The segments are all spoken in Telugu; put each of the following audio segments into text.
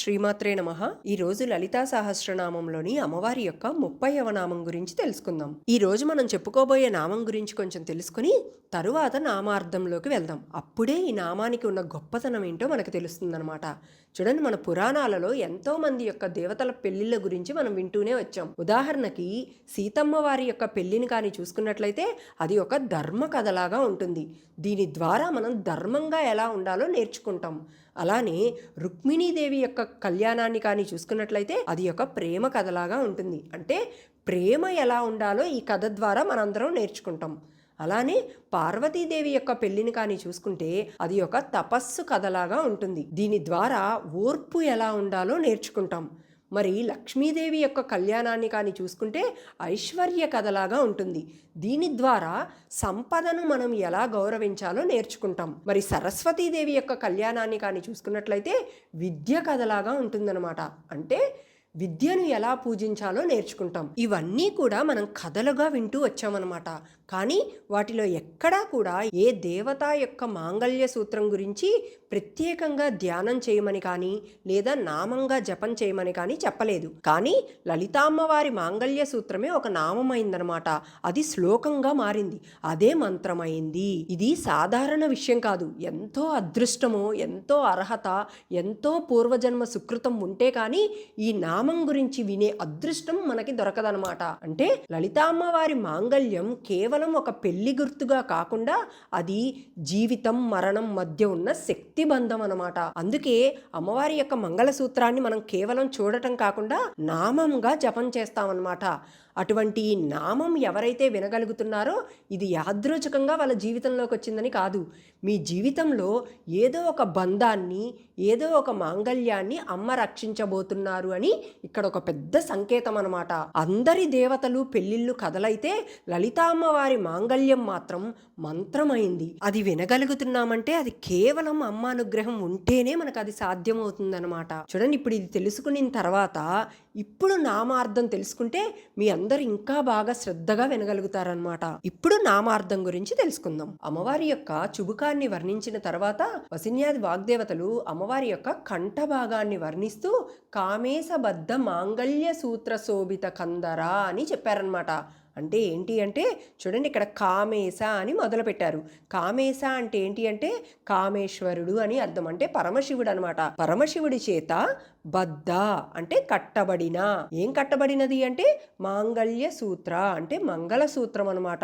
శ్రీమాత్రే నమః. ఈ రోజు లలితా సహస్రనామంలోని అమ్మవారి యొక్క 30వ నామం గురించి తెలుసుకుందాం. ఈ రోజు మనం చెప్పుకోబోయే నామం గురించి కొంచెం తెలుసుకుని తరువాత నామార్థంలోకి వెళ్దాం. అప్పుడే ఈ నామానికి ఉన్న గొప్పతనం ఏంటో మనకు తెలుస్తుందన్నమాట. చూడండి, మన పురాణాలలో ఎంతో మంది యొక్క దేవతల పెళ్లిళ్ళ గురించి మనం వింటూనే వచ్చాం. ఉదాహరణకి సీతమ్మ వారి యొక్క పెళ్లిని కానీ చూసుకున్నట్లయితే అది ఒక ధర్మ కథలాగా ఉంటుంది. దీని ద్వారా మనం ధర్మంగా ఎలా ఉండాలో నేర్చుకుంటాం. అలానే రుక్మిణీదేవి యొక్క కళ్యాణాన్ని కానీ చూసుకున్నట్లయితే అది ఒక ప్రేమ కథలాగా ఉంటుంది. అంటే ప్రేమ ఎలా ఉండాలో ఈ కథ ద్వారా మనందరం నేర్చుకుంటాం. అలానే పార్వతీదేవి యొక్క పెళ్లిని కానీ చూసుకుంటే అది ఒక తపస్సు కథలాగా ఉంటుంది. దీని ద్వారా ఓర్పు ఎలా ఉండాలో నేర్చుకుంటాం. మరి లక్ష్మీదేవి యొక్క కళ్యాణాన్ని కానీ చూసుకుంటే ఐశ్వర్య కథలాగా ఉంటుంది. దీని ద్వారా సంపదను మనం ఎలా గౌరవించాలో నేర్చుకుంటాం. మరి సరస్వతీదేవి యొక్క కళ్యాణాన్ని కానీ చూసుకున్నట్లయితే విద్య కథలాగా ఉంటుందన్నమాట. అంటే విద్యను ఎలా పూజించాలో నేర్చుకుంటాం. ఇవన్నీ కూడా మనం కథలుగా వింటూ వచ్చామన్నమాట. కానీ వాటిలో ఎక్కడా కూడా ఏ దేవత యొక్క మాంగళ్య సూత్రం గురించి ప్రత్యేకంగా ధ్యానం చేయమని కానీ లేదా నామంగా జపం చేయమని కానీ చెప్పలేదు. కానీ లలితామ్మవారి మాంగళ్య సూత్రమే ఒక నామమైందనమాట. అది శ్లోకంగా మారింది, అదే మంత్రమైంది. ఇది సాధారణ విషయం కాదు. ఎంతో అదృష్టమో, ఎంతో అర్హత, ఎంతో పూర్వజన్మ సుకృతం ఉంటే కానీ ఈ నామం గురించి వినే అదృష్టం మనకి దొరకదనమాట. అంటే లలితామ్మవారి మాంగళ్యం కేవలం ఒక పెళ్లి గుర్తుగా కాకుండా అది జీవితం మరణం మధ్య ఉన్న శక్తి బంధం అనమాట. అందుకే అమ్మవారి యొక్క మంగళసూత్రాన్ని మనం కేవలం చూడటం కాకుండా నామంగా జపం చేస్తామన్నమాట. అటువంటి నామం ఎవరైతే వినగలుగుతున్నారో ఇది యాదృచ్ఛికంగా వాళ్ళ జీవితంలోకి వచ్చిందని కాదు. మీ జీవితంలో ఏదో ఒక బంధాన్ని, ఏదో ఒక మాంగళ్యాన్ని అమ్మ రక్షించబోతున్నారు అని ఇక్కడ ఒక పెద్ద సంకేతం అనమాట. అందరి దేవతలు పెళ్లిళ్ళు కథలైతే లలితామ్మవారి మాంగళ్యం మాత్రం మంత్రమైంది. అది వినగలుగుతున్నామంటే అది కేవలం అమ్మ అనుగ్రహం ఉంటేనే మనకు అది సాధ్యమవుతుందన్నమాట. చూడండి, ఇప్పుడు ఇది తెలుసుకున్న తర్వాత ఇప్పుడు నామార్థం తెలుసుకుంటే మీ అందరూ ఇంకా బాగా శ్రద్ధగా వినగలుగుతారనమాట. ఇప్పుడు నామార్థం గురించి తెలుసుకుందాం. అమ్మవారి యొక్క చుబుకాన్ని వర్ణించిన తర్వాత వసిన్యాది వాగ్దేవతలు అమ్మవారి యొక్క కంఠ భాగాన్ని వర్ణిస్తూ కామేశబద్ధ మాంగళ్య సూత్ర శోభిత కందర అని చెప్పారనమాట. అంటే ఏంటి అంటే చూడండి, ఇక్కడ కామేశ అని మొదలు పెట్టారు. కామేశ అంటే ఏంటి అంటే కామేశ్వరుడు అని అర్థం. అంటే పరమశివుడు అనమాట. పరమశివుడి చేత బద్ధ అంటే కట్టబడిన. ఏం కట్టబడినది అంటే మాంగళ్య సూత్ర అంటే మంగళ సూత్రం అనమాట.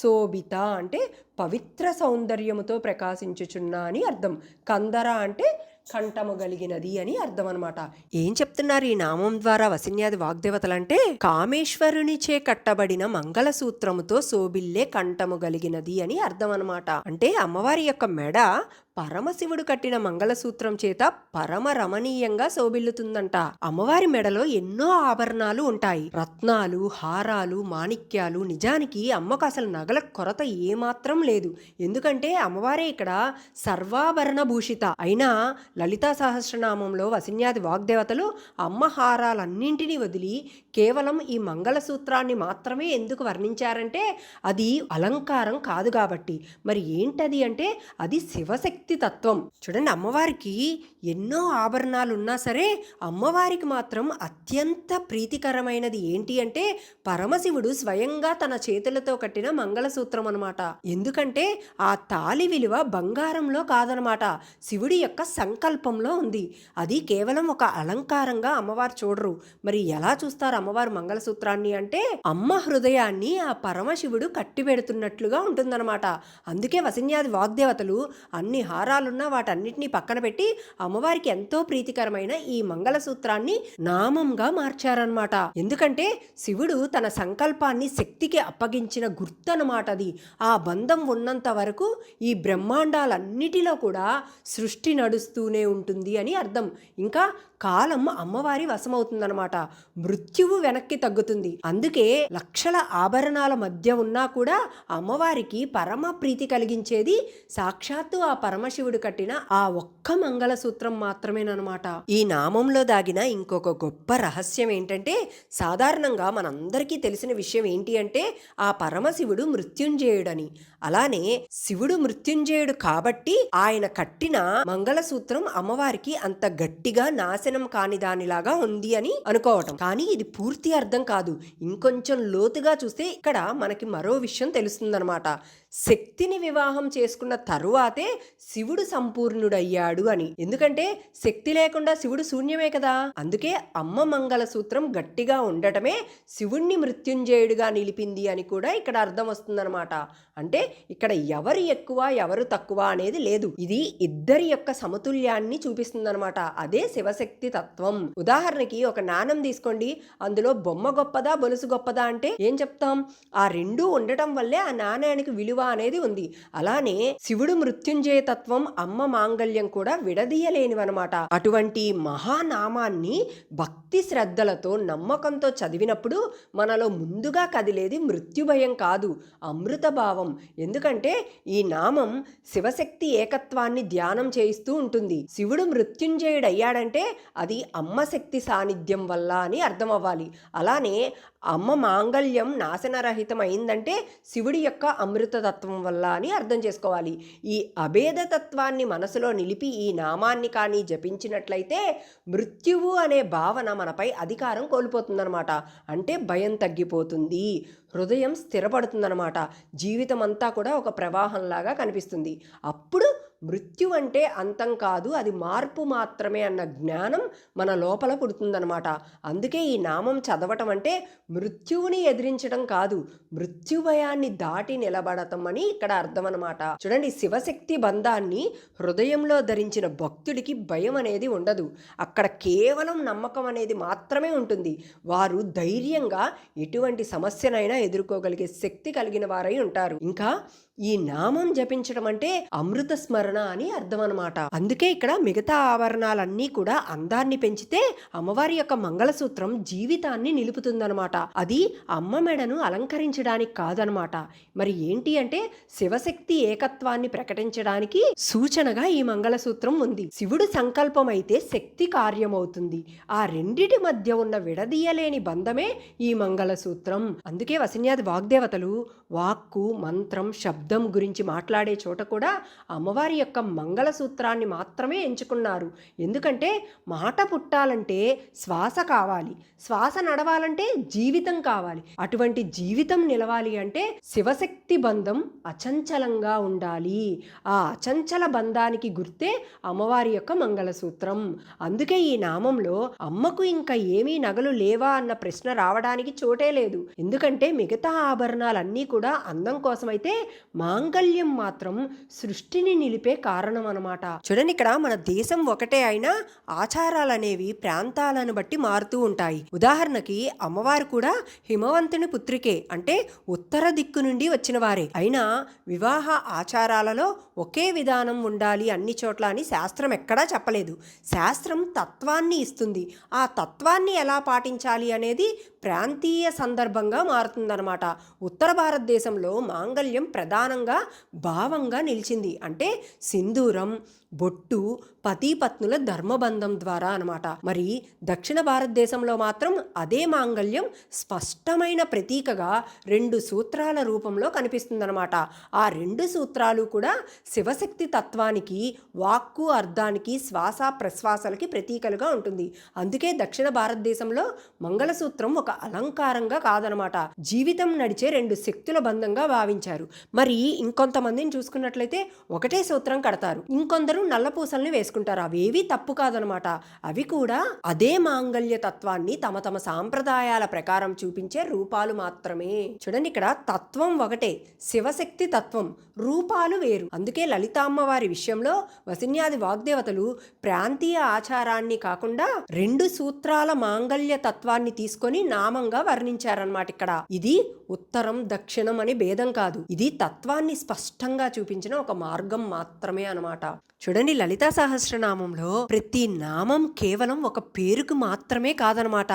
శోభిత అంటే పవిత్ర సౌందర్యముతో ప్రకాశించుచున్న అని అర్థం. కందర అంటే కంఠము కలిగినది అని అర్థం అనమాట. ఏం చెప్తున్నారు ఈ నామం ద్వారా వసిన్యాది వాగ్దేవతలంటే కామేశ్వరునిచే కట్టబడిన మంగళసూత్రముతో శోభిల్లే కంఠము కలిగినది అని అర్థం అనమాట. అంటే అమ్మవారి యొక్క మెడ పరమశివుడు కట్టిన మంగళసూత్రం చేత పరమ రమణీయంగా శోభిల్లుతుందంట. అమ్మవారి మెడలో ఎన్నో ఆభరణాలు ఉంటాయి. రత్నాలు, హారాలు, మాణిక్యాలు. నిజానికి అమ్మకు అసలు నగల కొరత ఏమాత్రం లేదు. ఎందుకంటే అమ్మవారే ఇక్కడ సర్వాభరణ భూషిత. అయినా లలితా సహస్రనామంలో వసిన్యాది వాగ్దేవతలు అమ్మ హారాలన్నింటినీ వదిలి కేవలం ఈ మంగళసూత్రాన్ని మాత్రమే ఎందుకు వర్ణించారంటే అది అలంకారం కాదు కాబట్టి. మరి ఏంటది అంటే అది శివశక్తి తత్వం. చూడండి, అమ్మవారికి ఎన్నో ఆభరణాలు ఉన్నా సరే అమ్మవారికి మాత్రం అత్యంత ప్రీతికరమైనది ఏంటి అంటే పరమశివుడు స్వయంగా తన చేతులతో కట్టిన మంగళసూత్రం అనమాట. ఎందుకంటే ఆ తాళి విలువ బంగారంలో కాదనమాట, శివుడి యొక్క సంకల్పంలో ఉంది. అది కేవలం ఒక అలంకారంగా అమ్మవారు చూడరు. మరి ఎలా చూస్తారు అమ్మవారు మంగళసూత్రాన్ని అంటే అమ్మ హృదయాన్ని ఆ పరమశివుడు కట్టి పెడుతున్నట్లుగా ఉంటుందన్నమాట. అందుకే వసిన్యాది వాగ్దేవతలు అన్ని హారాలున్నా వాటన్నిటినీ పక్కన పెట్టి అమ్మవారికి ఎంతో ప్రీతికరమైన ఈ మంగళసూత్రాన్ని నామంగా మార్చారనమాట. ఎందుకంటే శివుడు తన సంకల్పాన్ని శక్తికి అప్పగించిన గుర్తు అనమాట అది. ఆ బంధం ఉన్నంత వరకు ఈ బ్రహ్మాండాలన్నిటిలో కూడా సృష్టి నడుస్తూనే ఉంటుంది అని అర్థం. ఇంకా కాలం అమ్మవారి వశమవుతుందన్నమాట. మృత్యువు వెనక్కి తగ్గుతుంది. అందుకే లక్షల ఆభరణాల మధ్య ఉన్నా కూడా అమ్మవారికి పరమ ప్రీతి కలిగించేది సాక్షాత్తు ఆ పరమశివుడు కట్టిన ఆ ఒక్క మంగళసూత్రం మాత్రమేనమాట. ఈ నామంలో దాగిన ఇంకొక గొప్ప రహస్యం ఏంటంటే సాధారణంగా మనందరికీ తెలిసిన విషయం ఏంటి అంటే ఆ పరమశివుడు మృత్యుంజయుడని. అలానే శివుడు మృత్యుంజయుడు కాబట్టి ఆయన కట్టిన మంగళసూత్రం అమ్మవారికి అంత గట్టిగా నాశనం కాని దానిలాగా ఉంది అని అనుకోవటం. కానీ ఇది పూర్తి అర్థం కాదు. ఇంకొంచెం లోతుగా చూస్తే ఇక్కడ మనకి మరో విషయం తెలుస్తుందన్నమాట. శక్తిని వివాహం చేసుకున్న తరువాతే శివుడు సంపూర్ణుడయ్యాడు అని. ఎందుకంటే శక్తి లేకుండా శివుడు శూన్యమే కదా. అందుకే అమ్మ మంగళసూత్రం గట్టిగా ఉండటమే శివుణ్ణి మృత్యుంజయుడిగా నిలిపింది అని కూడా ఇక్కడ అర్థం వస్తుందన్నమాట. అంటే ఇక్కడ ఎవరు ఎక్కువ ఎవరు తక్కువ అనేది లేదు. ఇది ఇద్దరి యొక్క సమతుల్యాన్ని చూపిస్తుందన్నమాట. అదే శివశక్తి తత్వం. ఉదాహరణకి ఒక నాణం తీసుకోండి, అందులో బొమ్మ గొప్పదా బొలుసు గొప్పదా అంటే ఏం చెప్తాం? ఆ రెండూ ఉండటం వల్లే ఆ నాణ్యానికి విలువ అనేది ఉంది. అలానే శివుడు మృత్యుంజయ తత్వం, అమ్మ మాంగళ్యం కూడా విడదీయలేనివన్నమాట. అటువంటి మహానామాన్ని భక్తి శ్రద్ధలతో నమ్మకంతో చదివినప్పుడు మనలో ముందుగా కదిలేది మృత్యుభయం కాదు, అమృత భావం. ఎందుకంటే ఈ నామం శివశక్తి ఏకత్వాన్ని ధ్యానం చేయిస్తూ ఉంటుంది. శివుడు మృత్యుంజయుడయ్యాడంటే అది అమ్మ శక్తి సాన్నిధ్యం వల్ల అని అర్థం అవ్వాలి. అలానే అమ్మ మాంగళ్యం నాశనరహితం అయిందంటే శివుడి యొక్క అమృతతత్వం వల్ల అని అర్థం చేసుకోవాలి. ఈ అభేదతత్వాన్ని మనసులో నిలిపి ఈ నామాన్ని కానీ జపించినట్లయితే మృత్యువు అనే భావన మనపై అధికారం కోల్పోతుందన్నమాట. అంటే భయం తగ్గిపోతుంది, హృదయం స్థిరపడుతుందన్నమాట. జీవితం అంతా కూడా ఒక ప్రవాహంలాగా కనిపిస్తుంది. అప్పుడు మృత్యు అంటే అంతం కాదు, అది మార్పు మాత్రమే అన్న జ్ఞానం మన లోపల పుడుతుందన్నమాట. అందుకే ఈ నామం చదవటం అంటే మృత్యువుని ఎదిరించడం కాదు, మృత్యు భయాన్ని దాటి నిలబడటం అని ఇక్కడ అర్థం అన్నమాట. చూడండి, శివశక్తి బంధాన్ని హృదయంలో ధరించిన భక్తుడికి భయం అనేది ఉండదు. అక్కడ కేవలం నమ్మకం అనేది మాత్రమే ఉంటుంది. వారు ధైర్యంగా ఎటువంటి సమస్యనైనా ఎదుర్కోగలిగే శక్తి కలిగిన వారై ఉంటారు. ఇంకా ఈ నామం జపించడం అంటే అమృత స్మరణ అని అర్థం అన్నమాట. అందుకే ఇక్కడ మిగతా ఆభరణాలన్నీ కూడా అందాన్ని పెంచితే అమ్మవారి యొక్క మంగళసూత్రం జీవితాన్ని నిలుపుతుందన్నమాట. అది అమ్మ మెడను అలంకరించడానికి కాదనమాట. మరి ఏంటి అంటే శివశక్తి ఏకత్వాన్ని ప్రకటించడానికి సూచనగా ఈ మంగళసూత్రం ఉంది. శివుడు సంకల్పం అయితే శక్తి కార్యమవుతుంది. ఆ రెండిటి మధ్య ఉన్న విడదీయలేని బంధమే ఈ మంగళసూత్రం. అందుకే వసిన్యాది వాగ్దేవతలు వాక్కు, మంత్రం, శబ్దం గురించి మాట్లాడే చోట కూడా అమ్మవారి యొక్క మంగళసూత్రాన్ని మాత్రమే ఎంచుకున్నారు. ఎందుకంటే మాట పుట్టాలంటే శ్వాస కావాలి, శ్వాస నడవాలంటే జీవితం కావాలి. అటువంటి జీవితం నిలవాలి అంటే శివశక్తి బంధం అచంచలంగా ఉండాలి. ఆ అచంచల బంధానికి గుర్తే అమ్మవారి యొక్క మంగళసూత్రం. అందుకే ఈ నామంలో అమ్మకు ఇంకా ఏమీ నగలు లేవా అన్న ప్రశ్న రావడానికి చోటే లేదు. ఎందుకంటే మిగతా ఆభరణాలన్నీ కూడా అందం కోసమైతే మాంగళ్యం మాత్రం సృష్టిని నిలిపే కారణం అన్నమాట. చూడండి, ఇక్కడ మన దేశం ఒకటే అయినా ఆచారాలు అనేవి ప్రాంతాలను బట్టి మారుతూ ఉంటాయి. ఉదాహరణకి అమ్మవారు కూడా హిమవంతుని పుత్రికే, అంటే ఉత్తర దిక్కు నుండి వచ్చిన వారే. అయినా వివాహ ఆచారాలలో ఒకే విధానం ఉండాలి అన్ని చోట్ల అని శాస్త్రం ఎక్కడా చెప్పలేదు. శాస్త్రం తత్వాన్ని ఇస్తుంది. ఆ తత్వాన్ని ఎలా పాటించాలి అనేది ప్రాంతీయ సందర్భంగా మారుతుందన్నమాట. ఉత్తర భారతదేశంలో మాంగళ్యం ప్రధానంగా భావంగా నిలిచింది. అంటే సింధూరం, బొట్టు, పతిపత్నుల ధర్మబంధం ద్వారా అనమాట. మరి దక్షిణ భారతదేశంలో మాత్రం అదే మాంగళ్యం స్పష్టమైన ప్రతీకగా 2 సూత్రాల రూపంలో కనిపిస్తుందన్నమాట. ఆ 2 సూత్రాలు కూడా శివశక్తి తత్వానికి, వాక్కు అర్థానికి, శ్వాస ప్రశ్వాసలకి ప్రతీకలుగా ఉంటుంది. అందుకే దక్షిణ భారతదేశంలో మంగళసూత్రం ఒక అలంకారంగా కాదనమాట, జీవితం నడిచే 2 శక్తుల బంధంగా భావించారు. మరి ఇంకొంతమందిని చూసుకున్నట్లయితే ఒకటే సూత్రం కడతారు, ఇంకొందరు నల్లపూసల్ని వేసుకుంటారు. అవేవి తప్పు కాదనమాట. అవి కూడా అదే మాంగళ్య తత్వాన్ని తమ తమ సాంప్రదాయాల ప్రకారం చూపించే రూపాలు మాత్రమే. చూడండి, ఇక్కడ తత్వం ఒకటే, శివశక్తి తత్వం, రూపాలు వేరు. అందుకే లలితామ్మ వారి విషయంలో వసిన్యాది వాగ్దేవతలు ప్రాంతీయ ఆచారాన్ని కాకుండా 2 సూత్రాల మాంగళ్య తత్వాన్ని తీసుకొని నామంగా వర్ణించారనమాట. ఇక్కడ ఇది ఉత్తరం దక్షిణం అని భేదం కాదు, ఇది తత్వాన్ని స్పష్టంగా చూపించిన ఒక మార్గం మాత్రం. మాత్రమే అన్నమాట. చూడండి, లలితా సహస్రనామంలో ప్రతి నామం కేవలం ఒక పేరుకు మాత్రమే కాదనమాట.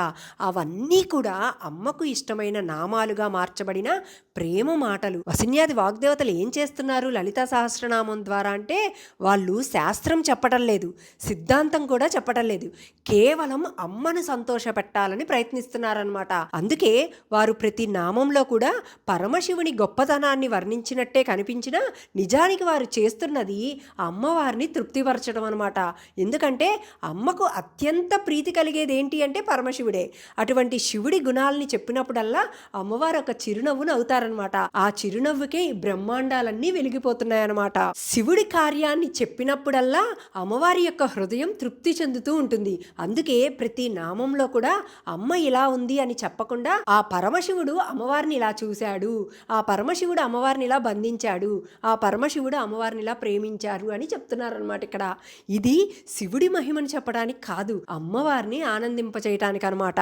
అవన్నీ కూడా అమ్మకు ఇష్టమైన నామాలుగా మార్చబడిన ప్రేమ మాటలు. వసిన్యాది వాగ్దేవతలు ఏం చేస్తున్నారు లలితా సహస్రనామం ద్వారా అంటే, వాళ్ళు శాస్త్రం చెప్పటం లేదు, సిద్ధాంతం కూడా చెప్పటం లేదు, కేవలం అమ్మను సంతోషపెట్టాలని ప్రయత్నిస్తున్నారనమాట. అందుకే వారు ప్రతి నామంలో కూడా పరమశివుని గొప్పతనాన్ని వర్ణించినట్టే కనిపించినా నిజానికి వారు చేస్తున్నది అమ్మవారిని తృప్తిపరచడం అనమాట. ఎందుకంటే అమ్మకు అత్యంత ప్రీతి కలిగేది ఏంటి అంటే పరమశివుడే. అటువంటి శివుడి గుణాలని చెప్పినప్పుడల్లా అమ్మవారు ఒక చిరునవ్వు నవ్వుతారనమాట. ఆ చిరునవ్వుకే ఈ బ్రహ్మాండాలన్నీ వెలిగిపోతున్నాయన్నమాట. శివుడి కార్యాన్ని చెప్పినప్పుడల్లా అమ్మవారి యొక్క హృదయం తృప్తి చెందుతూ ఉంటుంది. అందుకే ప్రతి నామంలో కూడా అమ్మ ఇలా ఉంది అని చెప్పకుండా ఆ పరమశివుడు అమ్మవారిని ఇలా చూశాడు, ఆ పరమశివుడు అమ్మవారిని ఇలా బంధించాడు, ఆ పరమశివుడు అమ్మవారిని ఇలా ప్రేమించారు అని చెప్తున్నారనమాట. ఇక్కడ ఇది శివుడి మహిమను చెప్పడానికి కాదు, అమ్మవారిని ఆనందింపచేయటానికి అనమాట.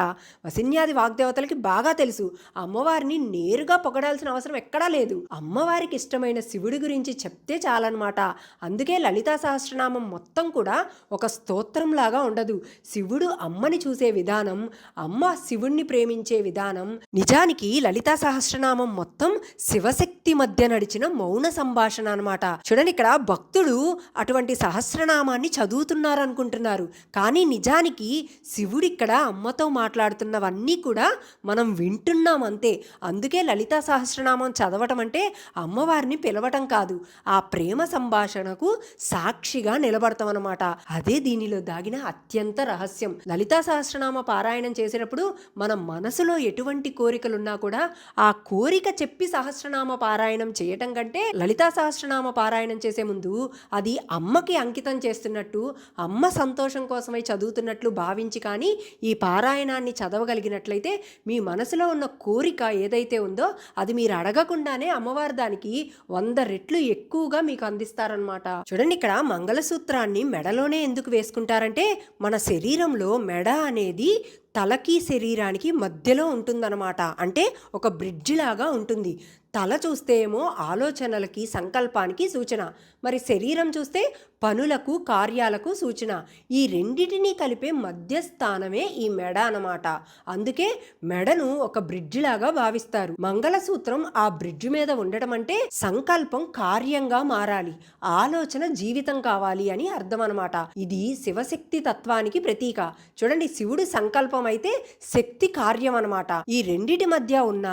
వసిన్యాది వాగ్దేవతలకి బాగా తెలుసు, అమ్మవారిని నేరుగా పొగడాల్సిన అవసరం ఎక్కడా లేదు, అమ్మవారికి ఇష్టమైన శివుడి గురించి చెప్తే చాలన్నమాట. అందుకే లలితా సహస్రనామం మొత్తం కూడా ఒక స్తోత్రం లాగా ఉండదు. శివుడు అమ్మని చూసే విధానం, అమ్మ శివుణ్ణి ప్రేమించే విధానం. నిజానికి లలితా సహస్రనామం మొత్తం శివశక్తి మధ్య నడిచిన మౌన సంభాషణ అనమాట. చూడండి, ఇక్కడ భక్తుడు అటువంటి సహస్రనామాన్ని చదువుతున్నారనుకుంటున్నారు, కానీ నిజానికి శివుడిక్కడ అమ్మతో మాట్లాడుతున్నవన్నీ కూడా మనం వింటున్నాం అంతే. అందుకే లలితా సహస్రనామం చదవటం అంటే అమ్మవారిని పిలవటం కాదు, ఆ ప్రేమ సంభాషణకు సాక్షిగా నిలబడతాం అనమాట. అదే దీనిలో దాగిన అత్యంత రహస్యం. లలితా సహస్రనామ పారాయణం చేసినప్పుడు మన మనసులో ఎటువంటి కోరికలున్నా కూడా ఆ కోరిక చెప్పి సహస్రనామ పారాయణం చేయటం కంటే లలితా సహస్రనామ పారాయణం చేసే ముందు అది అమ్మకి అంకితం చేస్తున్నట్టు, అమ్మ సంతోషం కోసమై చదువుతున్నట్లు భావించి కానీ ఈ పారాయణాన్ని చదవగలిగినట్లయితే మీ మనసులో ఉన్న కోరిక ఏదైతే ఉందో అది మీరు అడగకుండానే అమ్మవారి దానికి 100 రెట్లు ఎక్కువగా మీకు అందిస్తారనమాట. చూడండి, ఇక్కడ మంగళసూత్రాన్ని మెడలోనే ఎందుకు వేసుకుంటారంటే మన శరీరంలో మెడ అనేది తలకి శరీరానికి మధ్యలో ఉంటుందన్నమాట. అంటే ఒక బ్రిడ్జి లాగా ఉంటుంది. తల చూస్తే ఏమో ఆలోచనలకి సంకల్పానికి సూచన, మరి శరీరం చూస్తే పనులకు కార్యాలకు సూచన. ఈ రెండిటినీ కలిపే మధ్యస్థానమే ఈ మెడ అన్నమాట. అందుకే మెడను ఒక బ్రిడ్జి లాగా భావిస్తారు. మంగళసూత్రం ఆ బ్రిడ్జి మీద ఉండటం అంటే సంకల్పం కార్యంగా మారాలి, ఆలోచన జీవితం కావాలి అని అర్థం అనమాట. ఇది శివశక్తి తత్వానికి ప్రతీక. చూడండి, శివుడు సంకల్పం అయితే శక్తి కార్యం అనమాట. ఈ రెండిటి మధ్య ఉన్న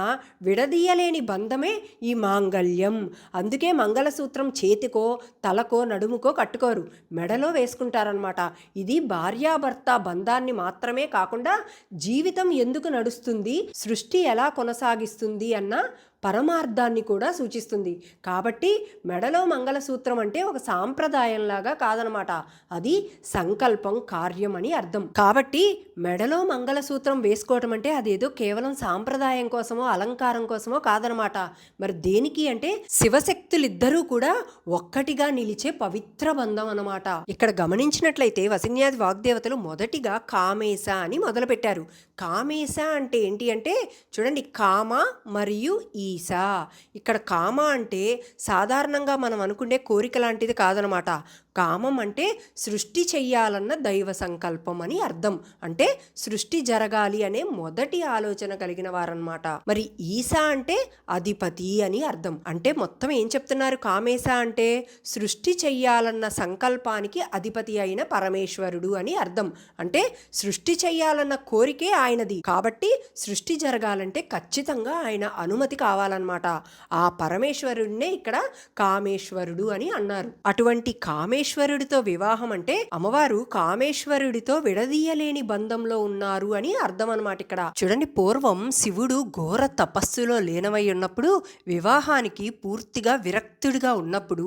విడదీయలేని బంధమే ఈ మాంగళ్యం. అందుకే మంగళసూత్రం చేతికో తలకో నడుముకో కట్టుకోరు, మెడలో వేసుకుంటారనమాట. ఇది భార్యాభర్త బంధాన్ని మాత్రమే కాకుండా జీవితం ఎందుకు నడుస్తుంది, సృష్టి ఎలా కొనసాగిస్తుంది అన్న పరమార్థాన్ని కూడా సూచిస్తుంది. కాబట్టి మెడలో మంగళసూత్రం అంటే ఒక సాంప్రదాయంలాగా కాదనమాట, అది సంకల్పం కార్యం అని అర్థం. కాబట్టి మెడలో మంగళసూత్రం వేసుకోవటం అంటే అదేదో కేవలం సాంప్రదాయం కోసమో అలంకారం కోసమో కాదనమాట. మరి దేనికి అంటే శివశక్తులిద్దరూ కూడా ఒక్కటిగా నిలిచే పవిత్ర బంధం అన్నమాట. ఇక్కడ గమనించినట్లయితే వసిన్యాది వాగ్దేవతలు మొదటిగా కామేశ అని మొదలుపెట్టారు. కామేశ అంటే ఏంటి అంటే చూడండి, కామ మరియు ఈశా. ఇక్కడ కామ అంటే సాధారణంగా మనం అనుకునే కోరిక లాంటిది కాదనమాట. కామం అంటే సృష్టి చెయ్యాలన్న దైవ సంకల్పం అని అర్థం. అంటే సృష్టి జరగాలి అనే మొదటి ఆలోచన కలిగిన వారన్నమాట. మరి ఈశా అంటే అధిపతి అని అర్థం. అంటే మొత్తం ఏం చెప్తున్నారు, కామేశ అంటే సృష్టి చెయ్యాలన్న సంకల్పానికి అధిపతి అయిన పరమేశ్వరుడు అని అర్థం. అంటే సృష్టి చెయ్యాలన్న కోరికే ఆయనది, కాబట్టి సృష్టి జరగాలంటే ఖచ్చితంగా ఆయన అనుమతి కావాలన్నమాట. ఆ పరమేశ్వరుడినే ఇక్కడ కామేశ్వరుడు అని అన్నారు. అటువంటి కామేశ్వరుడితో వివాహం అంటే అమ్మవారు కామేశ్వరుడితో విడదీయలేని బంధంలో ఉన్నారు అని అర్థం అన్నమాట. ఇక్కడ చూడండి, పూర్వం శివుడు ఘోర తపస్సులో లీనమై ఉన్నప్పుడు, వివాహానికి పూర్తిగా విరక్తుడిగా ఉన్నప్పుడు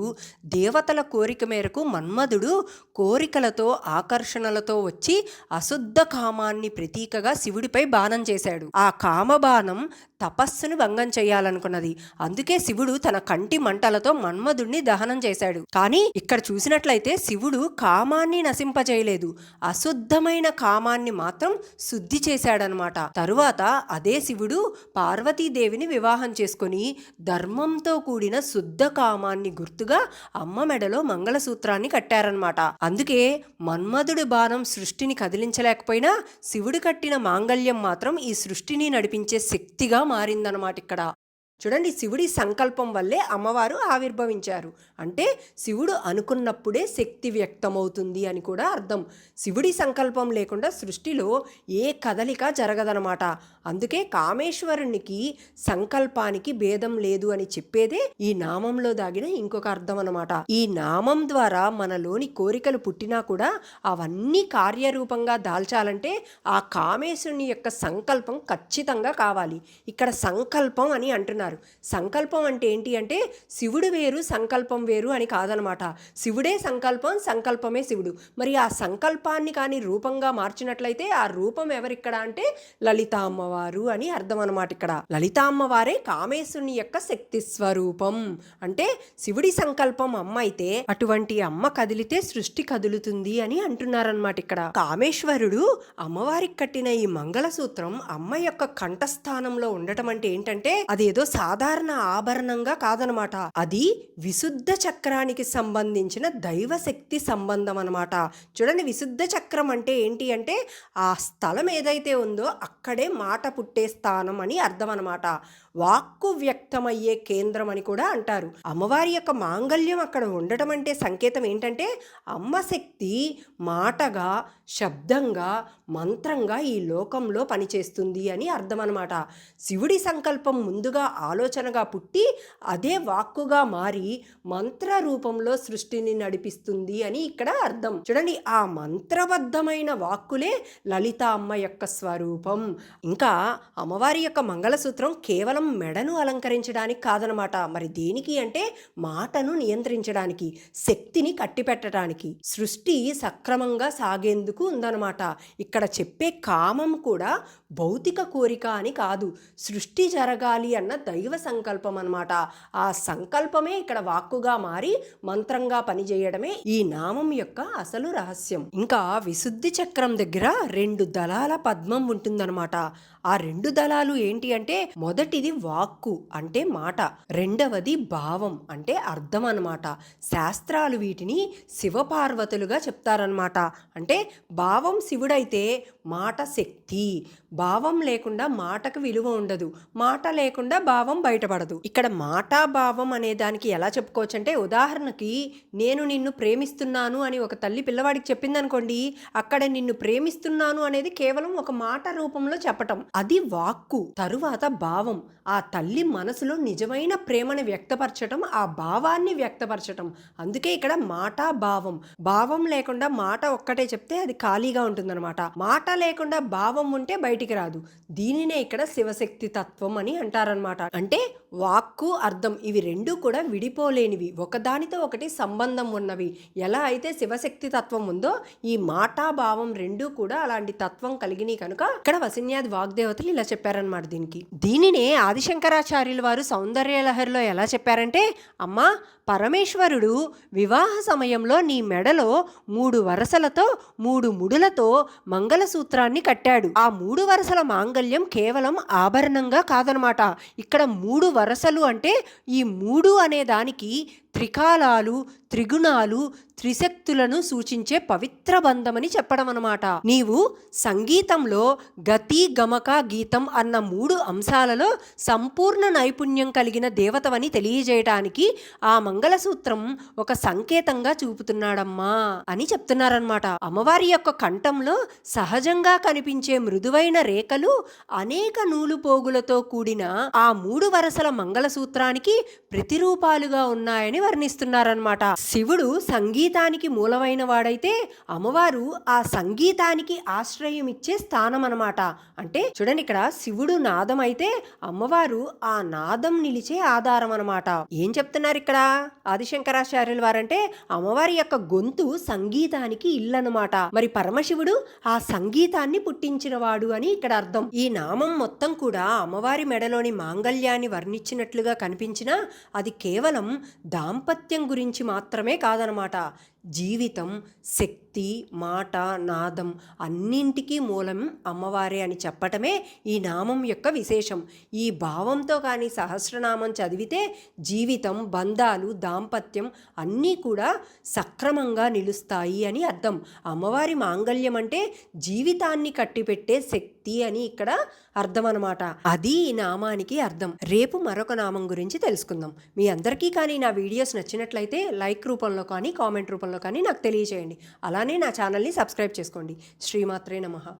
దేవతల కోరిక మేరకు మన్మధుడు కోరికలతో ఆకర్షణలతో వచ్చి అశుద్ధ కామాన్ని ప్రతీకగా శివుడిపై బాణం చేశాడు. ఆ కామబాణం తపస్సును భంగం చేయాలనుకున్నది. అందుకే శివుడు తన కంటి మంటలతో మన్మధుడిని దహనం చేశాడు. కానీ ఇక్కడ చూసినట్లయితే శివుడు కామాన్ని నశింపజేయలేదు, అశుద్ధమైన కామాన్ని మాత్రం శుద్ధి చేశాడనమాట. తరువాత అదే శివుడు పార్వతీదేవిని వివాహం చేసుకుని ధర్మంతో కూడిన శుద్ధ కామాన్ని గుర్తుగా అమ్మ మెడలో మంగళసూత్రాన్ని కట్టారనమాట. అందుకే మన్మధుడి బాణం సృష్టిని కదిలించలేకపోయినా శివుడు కట్టిన మాంగళ్యం మాత్రం ఈ సృష్టిని నడిపించే శక్తిగా మారిందనమాట. ఇక్కడ చూడండి, శివుడి సంకల్పం వల్లే అమ్మవారు ఆవిర్భవించారు. అంటే శివుడు అనుకున్నప్పుడే శక్తి వ్యక్తమవుతుంది అని కూడా అర్థం. శివుడి సంకల్పం లేకుండా సృష్టిలో ఏ కదలిక జరగదనమాట. అందుకే కామేశ్వరునికి సంకల్పానికి భేదం లేదు అని చెప్పేదే ఈ నామంలో దాగిన ఇంకొక అర్థం అనమాట. ఈ నామం ద్వారా మనలోని కోరికలు పుట్టినా కూడా అవన్నీ కార్యరూపంగా దాల్చాలంటే ఆ కామేశ్వరుని యొక్క సంకల్పం ఖచ్చితంగా కావాలి. ఇక్కడ సంకల్పం అని అంటున్నారు. సంకల్పం అంటే ఏంటి అంటే శివుడు వేరు సంకల్పం వేరు అని కాదనమాట. శివుడే సంకల్పం, సంకల్పమే శివుడు. మరి ఆ సంకల్పాన్ని కానీ రూపంగా మార్చినట్లయితే ఆ రూపం ఎవరిక్కడ అంటే లలితా అమ్మవారు అని అర్థం అనమాట. ఇక్కడ లలితా అమ్మవారే కామేశ్వరుని యొక్క శక్తి స్వరూపం. అంటే శివుడి సంకల్పం అమ్మ అయితే అటువంటి అమ్మ కదిలితే సృష్టి కదులుతుంది అని అంటున్నారనమాట. ఇక్కడ కామేశ్వరుడు అమ్మవారికి కట్టిన ఈ మంగళసూత్రం అమ్మ యొక్క కంఠస్థానంలో ఉండటం అంటే ఏంటంటే అదేదో సాధారణ ఆభరణంగా కాదనమాట. అది విశుద్ధ చక్రానికి సంబంధించిన దైవశక్తి సంబంధం అనమాట. చూడండి, విశుద్ధ చక్రం అంటే ఏంటి అంటే ఆ స్థలం ఏదైతే ఉందో అక్కడే మాట పుట్టే స్థానం అని అర్థం అనమాట. వాక్కు వ్యక్తమయ్యే కేంద్రం అని కూడా అంటారు. అమ్మవారి యొక్క మాంగళ్యం అక్కడ ఉండటం అంటే సంకేతం ఏంటంటే అమ్మ శక్తి మాటగా, శబ్దంగా, మంత్రంగా ఈ లోకంలో పనిచేస్తుంది అని అర్థం అనమాట. శివుడి సంకల్పం ముందుగా ఆలోచనగా పుట్టి అదే వాక్కుగా మారి మంత్ర రూపంలో సృష్టిని నడిపిస్తుంది అని ఇక్కడ అర్థం. చూడండి, ఆ మంత్రబద్ధమైన వాక్కులే లలిత అమ్మ యొక్క స్వరూపం. ఇంకా అమ్మవారి యొక్క మంగళసూత్రం కేవలం మెడను అలంకరించడానికి కాదనమాట. మరి దేనికి అంటే మాటను నియంత్రించడానికి, శక్తిని కట్టిపెట్టడానికి, సృష్టి సక్రమంగా సాగేందుకు ఉందన్నమాట. ఇక్కడ చెప్పే కామం కూడా భౌతిక కోరిక అని కాదు, సృష్టి జరగాలి అన్న దైవ సంకల్పం అన్నమాట. ఆ సంకల్పమే ఇక్కడ వాక్కుగా మారి మంత్రంగా పనిచేయడమే ఈ నామం యొక్క అసలు రహస్యం. ఇంకా విశుద్ధి చక్రం దగ్గర 2 దళాల పద్మం ఉంటుందన్నమాట. ఆ 2 దళాలు ఏంటి అంటే మొదటిది వాక్కు అంటే మాట, రెండవది భావం అంటే అర్థం అన్నమాట. శాస్త్రాలు వీటిని శివపార్వతులుగా చెప్తారనమాట. అంటే భావం శివుడైతే మాట శక్తి. భావం లేకుండా మాటకు విలువ ఉండదు, మాట లేకుండా భావం బయటపడదు. ఇక్కడ మాటా భావం అనే దానికి ఎలా చెప్పుకోవచ్చు అంటే ఉదాహరణకి నేను నిన్ను ప్రేమిస్తున్నాను అని ఒక తల్లి పిల్లవాడికి చెప్పిందనుకోండి, అక్కడ నిన్ను ప్రేమిస్తున్నాను అనేది కేవలం ఒక మాట రూపంలో చెప్పటం, అది వాక్కు. తరువాత భావం, ఆ తల్లి మనసులో నిజమైన ప్రేమను వ్యక్తపరచటం, ఆ భావాన్ని వ్యక్తపరచటం. అందుకే ఇక్కడ మాటా భావం. భావం లేకుండా మాట ఒక్కటే చెప్తే అది ఖాళీగా ఉంటుందన్నమాట. మాట లేకుండా భావం ఉంటే బయటికి రాదు. దీనినే ఇక్కడ శివశక్తి తత్వం అని అంటారనమాట. అంటే వాక్కు, అర్థం ఇవి 2 కూడా విడిపోలేనివి, ఒకదానితో ఒకటి సంబంధం ఉన్నవి. ఎలా అయితే శివశక్తి తత్వం ఉందో ఈ మాటా భావం 2 కూడా అలాంటి తత్వం కలిగినవి కనుక ఇక్కడ వసిన్యాది వాగ్దేవతలు ఇలా చెప్పారనమాట. దీనినే ఆదిశంకరాచార్యుల వారు సౌందర్యలహరిలో ఎలా చెప్పారంటే, అమ్మా పరమేశ్వరుడు వివాహ సమయంలో నీ మెడలో 3 వరసలతో 3 ముడులతో మంగళసూత్రాన్ని కట్టాడు. ఆ 3 వరసల మాంగళ్యం కేవలం ఆభరణంగా కాదనమాట. ఇక్కడ 3 వరసలు అంటే ఈ 3 అనే దానికి త్రికాలాలు, త్రిగుణాలు, త్రిశక్తులను సూచించే పవిత్ర బంధమని చెప్పడం అన్నమాట. నీవు సంగీతంలో గతి, గమక, గీతం అన్న 3 అంశాలలో సంపూర్ణ నైపుణ్యం కలిగిన దేవతవని తెలియజేయటానికి ఆ మంగళసూత్రం ఒక సంకేతంగా చూపుతున్నాడమ్మా అని చెప్తున్నారనమాట. అమ్మవారి యొక్క కంఠంలో సహజంగా కనిపించే మృదువైన రేఖలు అనేక నూలు పోగులతో కూడిన ఆ 3 వరసల మంగళసూత్రానికి ప్రతిరూపాలుగా ఉన్నాయని వర్ణిస్తున్నారనమాట. శివుడు సంగీతానికి మూలమైన వాడైతే అమ్మవారు ఆ సంగీతానికి ఆశ్రయం ఇచ్చే స్థానం అన్నమాట. అంటే చూడండి, ఇక్కడ శివుడు నాదం అయితే అమ్మవారు ఆ నాదం నిలిచే ఆధారం అన్నమాట. ఏం చెప్తున్నారు ఇక్కడ ఆదిశంకరాచార్యుల వారంటే అమ్మవారి యొక్క గొంతు సంగీతానికి ఇల్లన్నమాట. మరి పరమశివుడు ఆ సంగీతాన్ని పుట్టించిన వాడు అని ఇక్కడ అర్థం. ఈ నామం మొత్తం కూడా అమ్మవారి మెడలోని మాంగళ్యాన్ని వర్ణించినట్లుగా కనిపించినా అది కేవలం దాంపత్యం గురించి మాత్రమే కాదనమాట. జీవితం, శక్తి, మాట, నాదం అన్నింటికీ మూలం అమ్మవారే అని చెప్పటమే ఈ నామం యొక్క విశేషం. ఈ భావంతో కానీ సహస్రనామం చదివితే జీవితం, బంధాలు, దాంపత్యం అన్నీ కూడా సక్రమంగా నిలుస్తాయి అని అర్థం. అమ్మవారి మాంగళ్యం అంటే జీవితాన్ని కట్టిపెట్టే శక్తి అని ఇక్కడ అర్థం అనమాట. అది ఈ నామానికి అర్థం. రేపు మరొక నామం గురించి తెలుసుకుందాం. మీ అందరికీ కానీ నా వీడియోస్ నచ్చినట్లయితే లైక్ రూపంలో కానీ కామెంట్ రూపంలో కానీ నాకు తెలియజేయండి. అలానే నా ఛానల్ని సబ్స్క్రైబ్ చేసుకోండి. శ్రీమాత్రే నమః.